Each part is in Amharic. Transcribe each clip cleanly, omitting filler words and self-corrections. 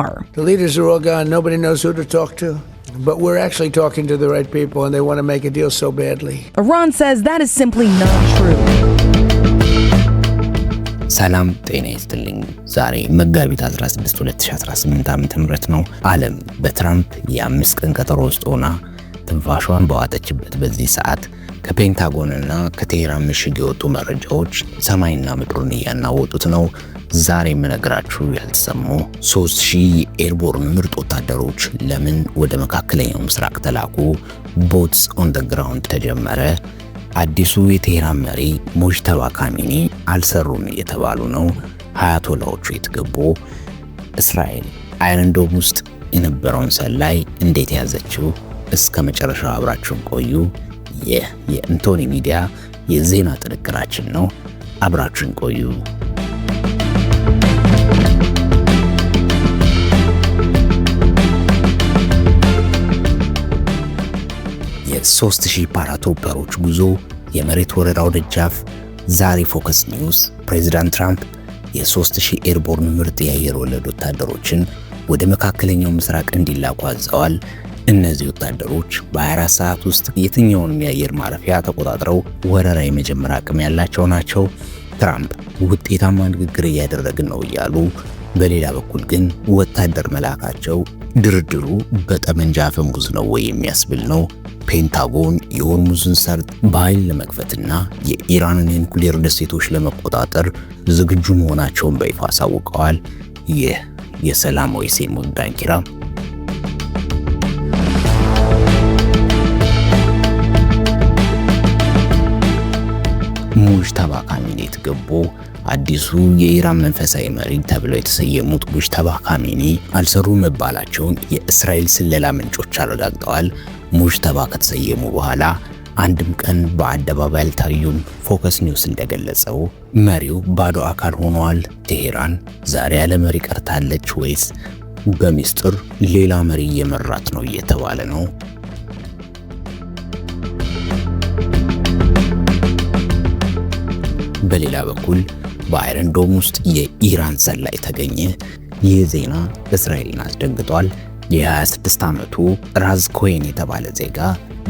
The leaders are all gone. Nobody knows who to talk to. But we're actually talking to the right people, and they want to make a deal so badly. Iran says that is simply not true. ሰላም ጤና ይስጥልኝ። ዛሬ መጋቢት 16 2018 ዓ.ም ነው። ዓለም በትራምፕ የ5 ቀን ቀጠሮ ውስጥ ሆና ትንፋሿን በዋጠችበት በዚህ ሰዓት ከፔንታጎንና ከቴህራን ምሽግ የወጡ መረጃዎች ሰማይና ምድሩን እያናወጡት ነው። ዛሬ የምነግራችሁ ያልተሰሙ 3000 የኤርቦርን ምርጥ ወታደሮች ለምን ወደ መካከለኛው ምስራቅ ተላኩ? ቦትስ ኦን ዘ ግራውንድ ተጀመረ። አዲሱ የቴህራን መሪ ሙጅተባ ካሚኒ አልሰሩም እየተባሉ ነው። አያቶላዎቹ የተገቡ። እስራኤል አይረን ዶም ውስጥ የነበረውን ሰላይ እንዴት ያዘችው? እስከ መጨረሻው አብራችሁን ቆዩ። ይህ የእንቶኒ ሚዲያ የዜና ጥንቅራችን ነው። አብራችሁን ቆዩ። የ3000 ፓራትሩፐሮች ጉዞ፣ የመሬት ወረራው ደጃፍ። ዛሬ ፎከስ ኒውስ ፕሬዚዳንት ትራምፕ የ3000 ኤርቦርን ምርጥ የአየር ወለድ ወታደሮችን ወደ መካከለኛው ምስራቅ እንዲላኩ አዘዋል። እነዚህ ወታደሮች በ24 ሰዓት ውስጥ የትኛውንም የአየር ማረፊያ ተቆጣጥረው ወረራ የመጀመር አቅም ያላቸው ናቸው። ትራምፕ ውጤታማ ንግግር እያደረግን ነው እያሉ፣ በሌላ በኩል ግን ወታደር መላካቸው ድርድሩ በጠመንጃ አፈሙዝ ነው ወይ የሚያስብል ነው። ፔንታጎን የሆርሙዝን ሰርጥ በኃይል ለመክፈትና የኢራንን የኒኩሌር ደሴቶች ለመቆጣጠር ዝግጁ መሆናቸውን በይፋ አሳውቀዋል። ይህ የሰላም ወይስ የሞት ዳንኪራ? ሙጅተባ ካሚኒ የተገቡ። አዲሱ የኢራን መንፈሳዊ መሪ ተብለው የተሰየሙት ሙጅተባ ካሚኒ አልሰሩ መባላቸውን የእስራኤል ስለላ ምንጮች አረጋግጠዋል። ሙጅተባ ከተሰየሙ በኋላ አንድም ቀን በአደባባይ አልታዩም። ፎከስ ኒውስ እንደገለጸው መሪው ባዶ አካል ሆነዋል። ቴሄራን ዛሬ ያለ መሪ ቀርታለች ወይስ በሚስጥር ሌላ መሪ እየመራት ነው እየተባለ ነው። በሌላ በኩል በአይረን ዶም ውስጥ የኢራን ሰላይ ተገኘ። ይህ ዜና እስራኤልን አስደንግጧል። የ26 ዓመቱ ራዝ ኮይን የተባለ ዜጋ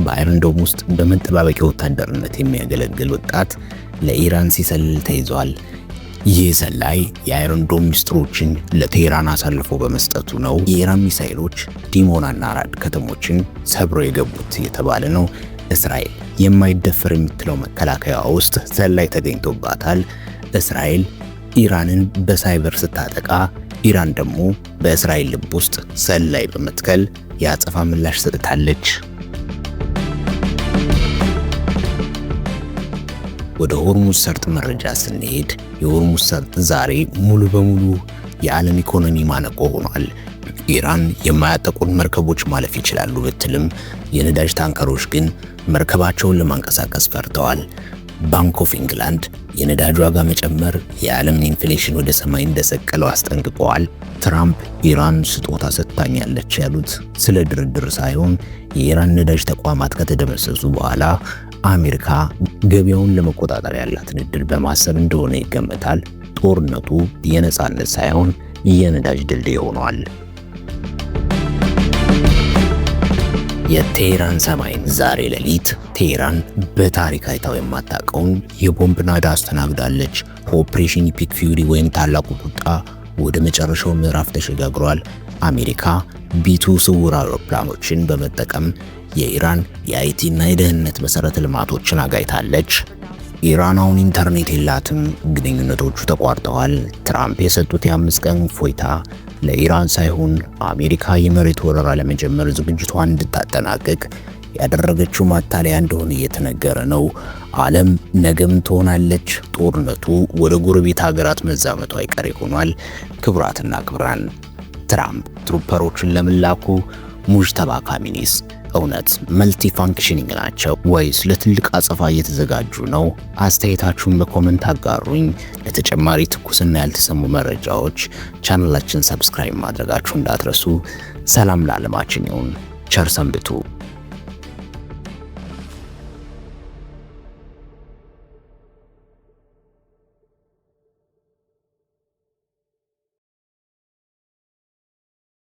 በአይረን ዶም ውስጥ በመጠባበቂያ ወታደርነት የሚያገለግል ወጣት ለኢራን ሲሰልል ተይዟል። ይህ ሰላይ የአይረን ዶም ሚስጥሮችን ለቴህራን አሳልፎ በመስጠቱ ነው የኢራን ሚሳኤሎች ዲሞናና ራድ ከተሞችን ሰብረው የገቡት የተባለ ነው። እስራኤል የማይደፈር የምትለው መከላከያ ውስጥ ሰላይ ተገኝቶባታል። እስራኤል ኢራንን በሳይበር ስታጠቃ፣ ኢራን ደግሞ በእስራኤል ልብ ውስጥ ሰላይ በመትከል የአጸፋ ምላሽ ሰጥታለች። ወደ ሆርሙዝ ሰርጥ መረጃ ስንሄድ የሆርሙዝ ሰርጥ ዛሬ ሙሉ በሙሉ የዓለም ኢኮኖሚ ማነቆ ሆኗል። ኢራን የማያጠቁን መርከቦች ማለፍ ይችላሉ ብትልም የነዳጅ ታንከሮች ግን መርከባቸውን ለማንቀሳቀስ ፈርተዋል። ባንክ ኦፍ ኢንግላንድ የነዳጅ ዋጋ መጨመር የዓለምን ኢንፍሌሽን ወደ ሰማይ እንደሰቀለው አስጠንቅቀዋል። ትራምፕ ኢራን ስጦታ ሰጥታኛለች ያሉት ስለ ድርድር ሳይሆን የኢራን ነዳጅ ተቋማት ከተደመሰሱ በኋላ አሜሪካ ገበያውን ለመቆጣጠር ያላትን እድል በማሰብ እንደሆነ ይገመታል። ጦርነቱ የነጻነት ሳይሆን የነዳጅ ድልድይ ሆኗል። የቴህራን ሰማይን ዛሬ ሌሊት ቴህራን በታሪክ አይታው የማታውቀውን የቦምብ ናዳ አስተናግዳለች። ኦፕሬሽን ኢፒክ ፊውሪ ወይም ታላቁ ቁጣ ወደ መጨረሻው ምዕራፍ ተሸጋግሯል። አሜሪካ ቢቱ ስውር አውሮፕላኖችን በመጠቀም የኢራን የአይቲ እና የደህንነት መሰረተ ልማቶችን አጋይታለች። ኢራን አሁን ኢንተርኔት የላትም፣ ግንኙነቶቹ ተቋርጠዋል። ትራምፕ የሰጡት የ5 ቀን ፎይታ ለኢራን ሳይሆን አሜሪካ የመሬት ወረራ ለመጀመር ዝግጅቷን እንድታጠናቅቅ ያደረገችው ማታለያ እንደሆነ እየተነገረ ነው። ዓለም ነገም ትሆናለች። ጦርነቱ ወደ ጎረቤት ሀገራት መዛመቱ አይቀሬ ሆኗል። ክቡራትና ክቡራን፣ ትራምፕ ትሩፐሮችን ለምላኩ ሙጅተባ ካሚኒስ እውነት መልቲ ፋንክሽኒንግ ናቸው ወይስ ለትልቅ አጸፋ እየተዘጋጁ ነው? አስተያየታችሁን በኮሜንት አጋሩኝ። ለተጨማሪ ትኩስና ያልተሰሙ መረጃዎች ቻናላችን ሰብስክራይብ ማድረጋችሁ እንዳትረሱ። ሰላም ለዓለማችን ይሁን። ቸር ሰንብቱ።